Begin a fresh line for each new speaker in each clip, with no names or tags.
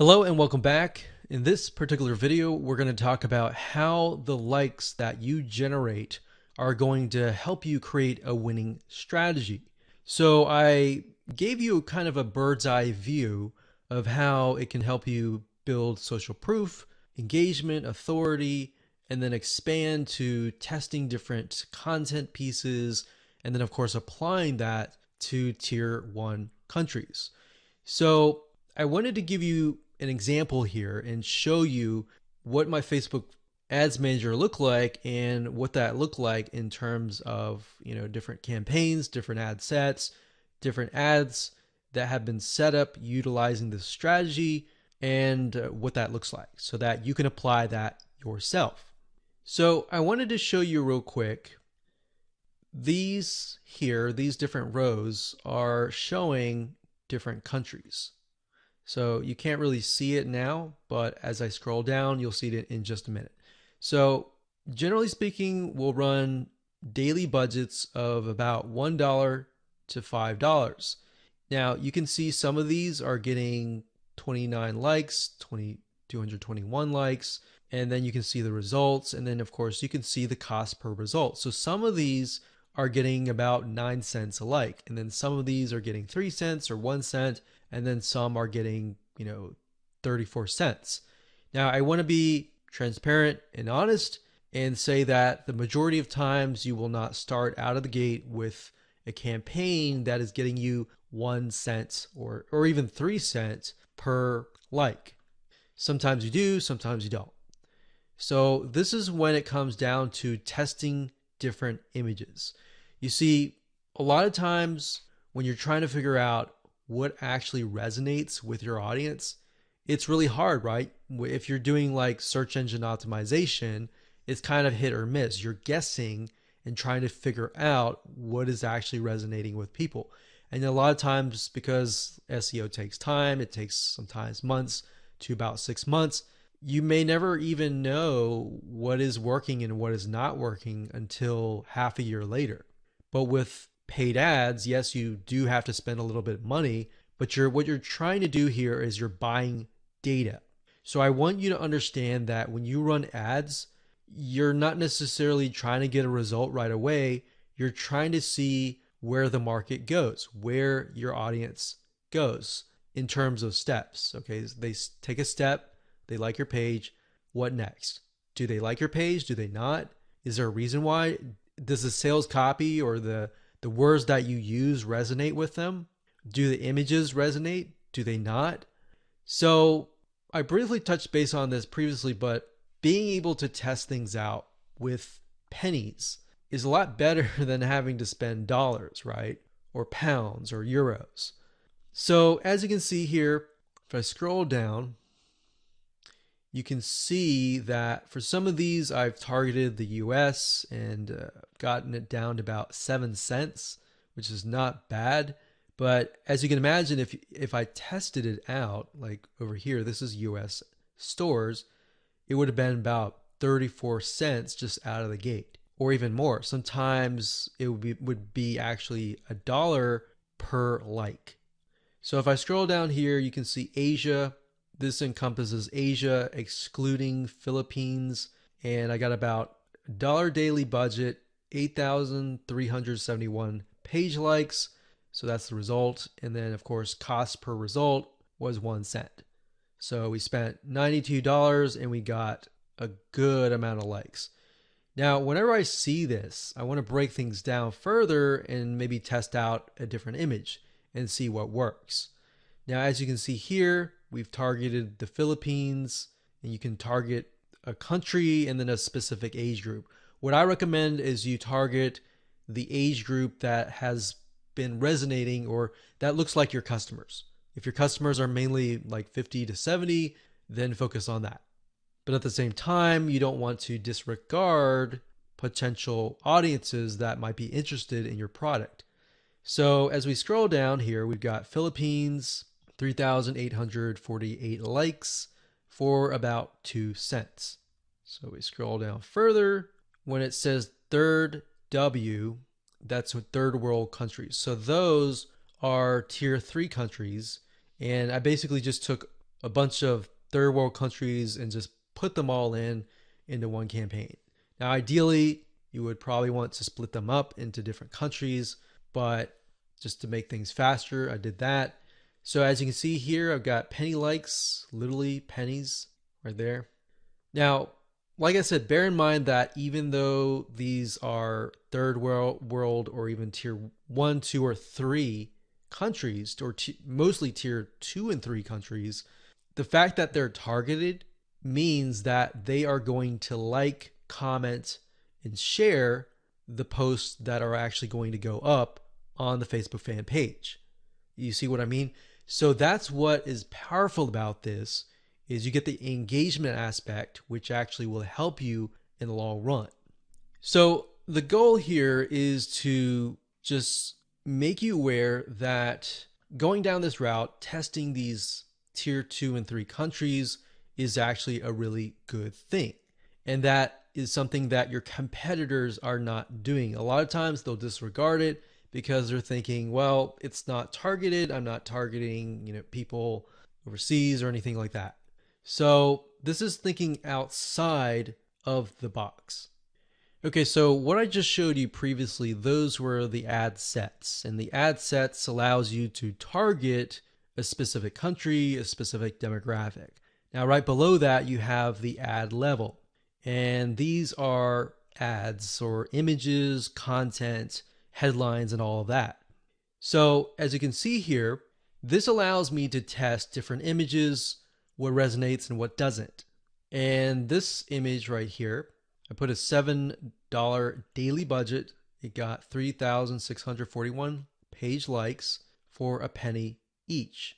Hello and welcome back. In this particular video, we're going to talk about how the likes that you generate are going to help you create a winning strategy. So I gave you kind of a bird's eye view of how it can help you build social proof, engagement, authority, and then expand to testing different content pieces, and then of course applying that to tier 1 countries. So I wanted to give you an example here and show you what my Facebook ads manager looked like and what that looked like in terms of, different campaigns, different ad sets, different ads that have been set up utilizing this strategy, and what that looks like so that you can apply that yourself. So I wanted to show you real quick. These different rows are showing different countries. So you can't really see it now, but as I scroll down, you'll see it in just a minute. So generally speaking, we'll run daily budgets of about $1 to $5. Now you can see some of these are getting 29 likes, 221 likes, and then you can see the results. And then of course you can see the cost per result. So some of these are getting about 9 cents a like, and then some of these are getting 3 cents or 1 cent, and then some are getting 34 cents. Now I want to be transparent and honest and say that the majority of times you will not start out of the gate with a campaign that is getting you 1 cent or even 3 cents per like. Sometimes you do, sometimes you don't. So this is when it comes down to testing different images. You see, a lot of times when you're trying to figure out what actually resonates with your audience, it's really hard, right? If you're doing like search engine optimization, it's kind of hit or miss. You're guessing and trying to figure out what is actually resonating with people. And a lot of times, because SEO takes time, it takes sometimes months to about 6 months, you may never even know what is working and what is not working until half a year later. But with paid ads, yes, you do have to spend a little bit of money, but what you're trying to do here is you're buying data. So I want you to understand that when you run ads, you're not necessarily trying to get a result right away. You're trying to see where the market goes, where your audience goes in terms of steps. Okay, they take a step, they like your page. What next? Do they like your page? Do they not? Is there a reason why? Does the sales copy or the words that you use resonate with them? Do the images resonate? Do they not? So I briefly touched base on this previously, but being able to test things out with pennies is a lot better than having to spend dollars, right? Or pounds or euros. So as you can see here, if I scroll down, you can see that for some of these, I've targeted the US and gotten it down to about 7 cents, which is not bad. But as you can imagine, if I tested it out, like over here, this is US stores, it would have been about 34 cents just out of the gate, or even more. Sometimes it would be actually $1 per like. So if I scroll down here, you can see Asia. This encompasses Asia, excluding Philippines. And I got about $1 daily budget, 8,371 page likes. So that's the result. And then, of course, cost per result was 1 cent. So we spent $92 and we got a good amount of likes. Now, whenever I see this, I want to break things down further and maybe test out a different image and see what works. Now, as you can see here, we've targeted the Philippines, and you can target a country and then a specific age group. What I recommend is you target the age group that has been resonating or that looks like your customers. If your customers are mainly like 50 to 70, then focus on that. But at the same time, you don't want to disregard potential audiences that might be interested in your product. So as we scroll down here, we've got Philippines, 3,848 likes for about 2 cents. So we scroll down further. When it says third W, that's third world countries. So those are tier 3 countries. And I basically just took a bunch of third world countries and just put them all into one campaign. Now, ideally, you would probably want to split them up into different countries, but just to make things faster, I did that. So as you can see here, I've got penny likes, literally pennies right there. Now, like I said, bear in mind that even though these are third world or even tier 1, 2, or 3 countries, or mostly tier 2 and 3 countries, the fact that they're targeted means that they are going to like, comment, and share the posts that are actually going to go up on the Facebook fan page. You see what I mean? So that's what is powerful about this, is you get the engagement aspect, which actually will help you in the long run. So the goal here is to just make you aware that going down this route, testing these tier 2 and 3 countries is actually a really good thing. And that is something that your competitors are not doing. A lot of times they'll disregard it because they're thinking, well, it's not targeted. I'm not targeting, people overseas or anything like that. So this is thinking outside of the box. Okay, so what I just showed you previously, those were the ad sets. And the ad sets allows you to target a specific country, a specific demographic. Now, right below that, you have the ad level. And these are ads or images, content, headlines, and all of that. So as you can see here, this allows me to test different images, what resonates and what doesn't. And this image right here, I put a $7 daily budget. It got 3,641 page likes for a penny each.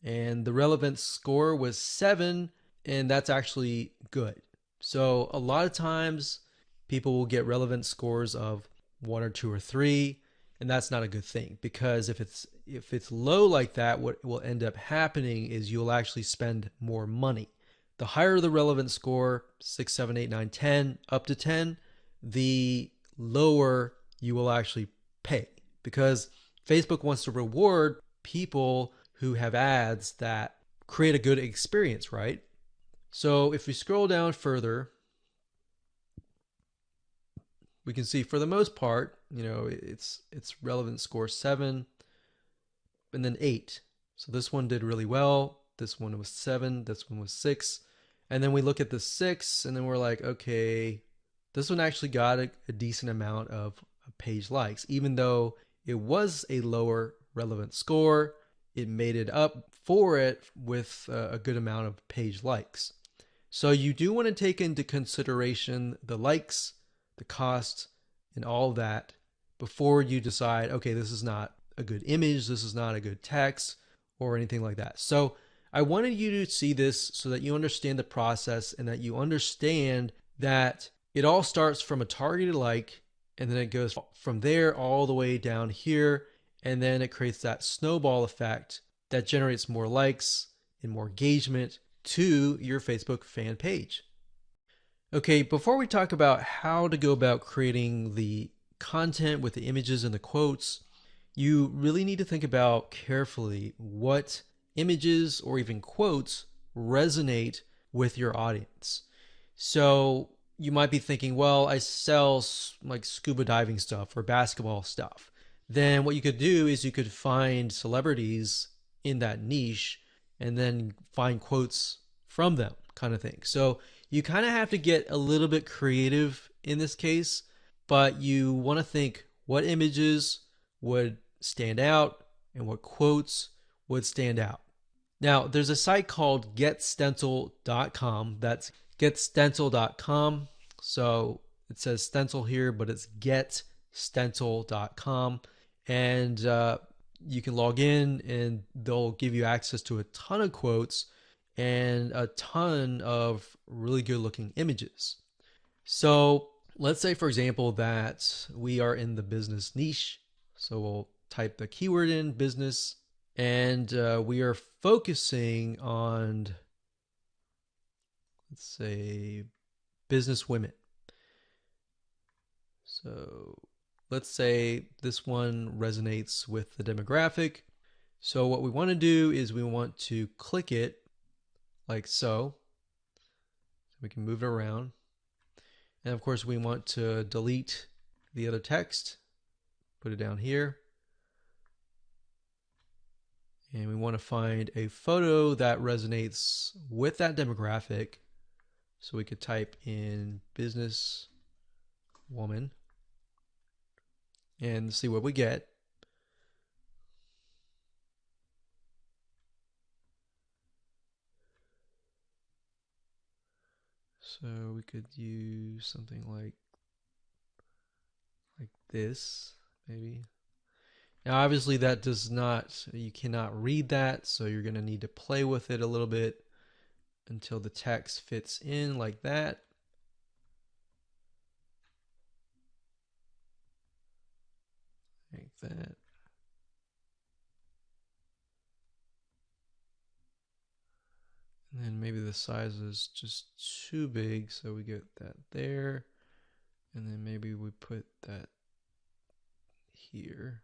And the relevance score was 7, and that's actually good. So a lot of times people will get relevance scores of 1 or 2 or 3, and that's not a good thing, because if it's low like that, what will end up happening is you'll actually spend more money. The higher the relevance score, 6, 7, 8, 9, 10, up to 10, the lower you will actually pay, because Facebook wants to reward people who have ads that create a good experience, right? So if we scroll down further, we can see for the most part, it's relevant score 7 and then 8. So this one did really well. This one was 7. This one was 6. And then we look at the 6 and then we're like, okay, this one actually got a decent amount of page likes. Even though it was a lower relevant score, it made it up for it with a good amount of page likes. So you do want to take into consideration the likes, the cost, and all of that before you decide, okay, this is not a good image, this is not a good text, or anything like that. So I wanted you to see this so that you understand the process and that you understand that it all starts from a targeted like, and then it goes from there all the way down here, and then it creates that snowball effect that generates more likes and more engagement to your Facebook fan page. Okay, before we talk about how to go about creating the content with the images and the quotes, you really need to think about carefully what images or even quotes resonate with your audience. So you might be thinking, well, I sell like scuba diving stuff or basketball stuff. Then what you could do is you could find celebrities in that niche and then find quotes from them, kind of thing. So you kind of have to get a little bit creative in this case, but you want to think what images would stand out and what quotes would stand out. Now, there's a site called getstencil.com. That's getstencil.com. So it says stencil here, but it's getstencil.com. And you can log in and they'll give you access to a ton of quotes and a ton of really good looking images. So let's say, for example, that we are in the business niche. So we'll type the keyword in business, and we are focusing on, let's say, business women. So let's say this one resonates with the demographic. So what we want to do is we want to click it like so. We can move it around. And of course we want to delete the other text, put it down here. And we want to find a photo that resonates with that demographic. So we could type in business woman and see what we get. So we could use something like this, maybe. Now, obviously, that does not, you cannot read that, so you're going to need to play with it a little bit until the text fits in like that. Like that. And then maybe the size is just too big, so we get that there. And then maybe we put that here,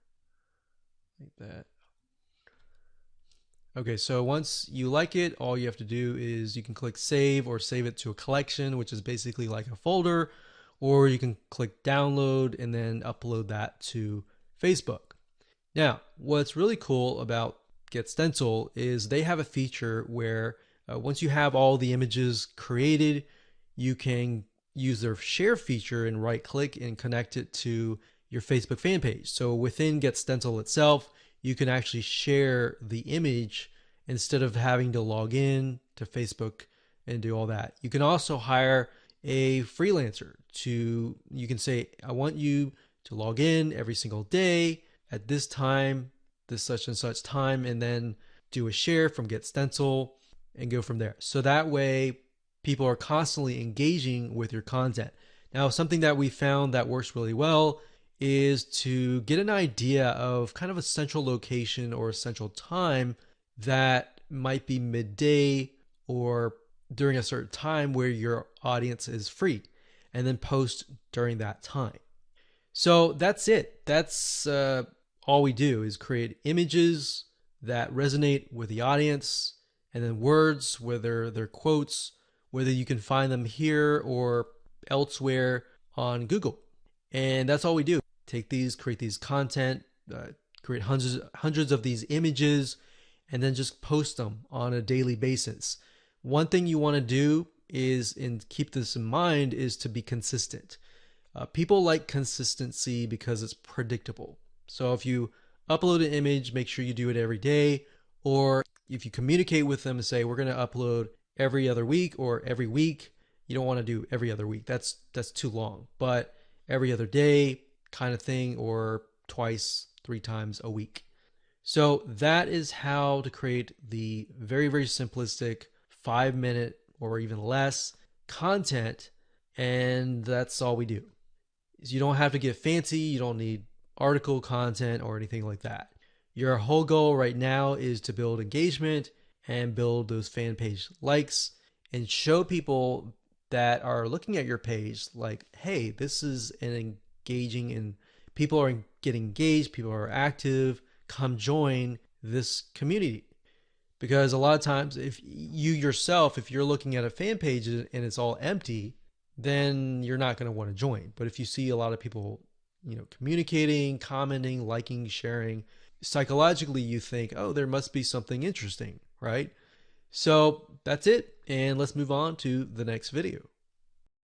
like that. Okay, so once you like it, all you have to do is you can click save or save it to a collection, which is basically like a folder, or you can click download and then upload that to Facebook. Now, what's really cool about GetStencil is they have a feature where once you have all the images created, you can use their share feature and right click and connect it to your Facebook fan page. So within GetStencil itself, you can actually share the image instead of having to log in to Facebook and do all that. You can also hire a freelancer you can say, I want you to log in every single day at this time, this such and such time, and then do a share from GetStencil and go from there. So that way people are constantly engaging with your content. Now, something that we found that works really well is to get an idea of kind of a central location or a central time that might be midday or during a certain time where your audience is free, and then post during that time. So that's it. That's all we do is create images that resonate with the audience, and then words, whether they're quotes, whether you can find them here or elsewhere on Google. And that's all we do. Take these, create these content, create hundreds of these images, and then just post them on a daily basis. One thing you want to do is, and keep this in mind, is to be consistent. People like consistency because it's predictable. So if you upload an image, make sure you do it every day. Or if you communicate with them and say, we're going to upload every other week or every week, you don't want to do every other week. That's too long. But every other day kind of thing, or twice, 3 times a week. So that is how to create the very, very simplistic 5-minute or even less content. And that's all we do. You don't have to get fancy. You don't need article content or anything like that. Your whole goal right now is to build engagement and build those fan page likes and show people that are looking at your page like, hey, this is an engaging, and people are getting engaged, people are active, come join this community. Because a lot of times if you yourself, if you're looking at a fan page and it's all empty, then you're not going to want to join. But if you see a lot of people, communicating, commenting, liking, sharing, psychologically you think, oh, there must be something interesting, right? So that's it. And let's move on to the next video.